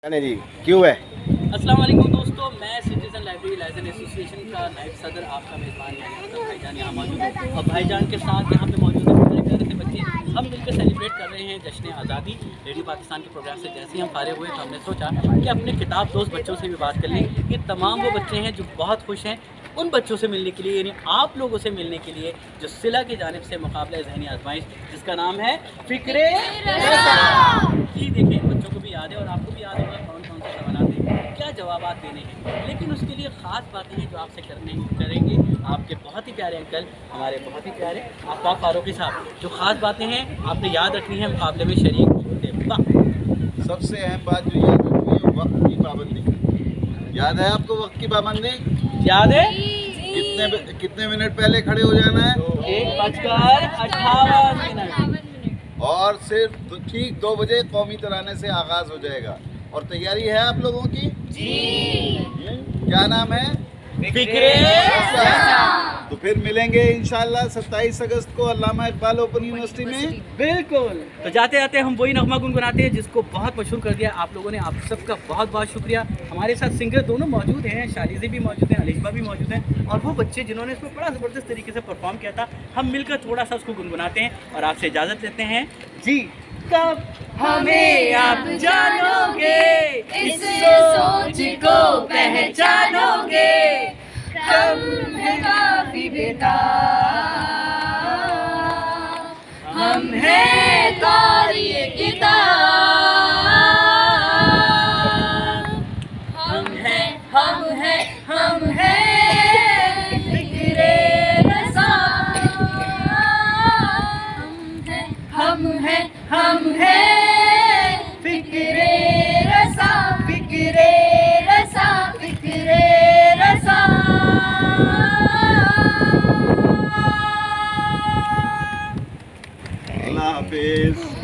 जी क्यों है। अस्सलाम वालेकुम दोस्तों, मैं सिटीजन लाइब्रेरी लाइसेंस एसोसिएशन का नायब सदर आपका मेज़बान यानी भाईजान यहाँ मौजूद है और भाईजान के साथ यहाँ पे मौजूद है प्यारे प्यारे से बच्चे। हम मिलकर सेलिब्रेट कर रहे हैं जश्न आज़ादी। रेडियो पाकिस्तान के प्रोग्राम से जैसे ही हम फारिग हुए तो हमने सोचा कि अपने किताब दोस्त बच्चों से भी बात कर लें। ये तमाम वो बच्चे हैं जो बहुत खुश हैं उन बच्चों से मिलने के लिए, यानी आप लोगों से मिलने के लिए, जो सिला की जानिब से मुकाबला ज़हनी आजमाइश जिसका नाम है फ़िक्रे जी। देखें, बच्चों को भी याद है और आपको भी याद होगा कौन कौन से सवाल हैं, क्या जवाब देने हैं, लेकिन उसके लिए ख़ास बातें हैं जो आपसे करेंगे आपके बहुत ही प्यारे अंकल, हमारे बहुत ही प्यारे आफ्ताब फारूकी साहब। जो ख़ास बातें हैं आपने याद रखनी है मुकाबले में शरीक होते वक्त। सबसे अहम बात जो याद रखनी है वक्त की पाबंदी। याद है आपको वक्त की पाबंदी? याद है? कितने मिनट पहले खड़े हो जाना है? 1:58 और सिर्फ ठीक 2 बजे कौमी तराने से आगाज हो जाएगा। और तैयारी है आप लोगों की? जी। क्या नाम है? फ़िक्रे। तो फिर मिलेंगे इंशाल्लाह 27 अगस्त को अल्लामा इकबाल ओपन यूनिवर्सिटी में। बिल्कुल। तो जाते जाते हम वही नगमा गुनगुनाते हैं जिसको बहुत मशहूर कर दिया आप लोगों ने। आप सबका बहुत बहुत शुक्रिया। हमारे साथ सिंगर दोनों मौजूद हैं, शालिज़ी भी मौजूद हैं, अलिशबा भी मौजूद हैं और वो बच्चे जिन्होंने इसमें बड़ा ज़बरदस्त तरीके से परफॉर्म किया था। हम मिलकर थोड़ा सा उसको गुनगुनाते हैं और आपसे इजाज़त लेते हैं जी। कब हमें आप जानोगे, इस सोच को पहचानोगे, कम है काफी बेताब, हम हैं क़ारिए किताब, हम हैं फ़िक्रे रसा, हम हैं फ़िक्रे रसा, फ़िक्रे रसा, फ़िक्रे रसा। अल्लाह हाफिज़।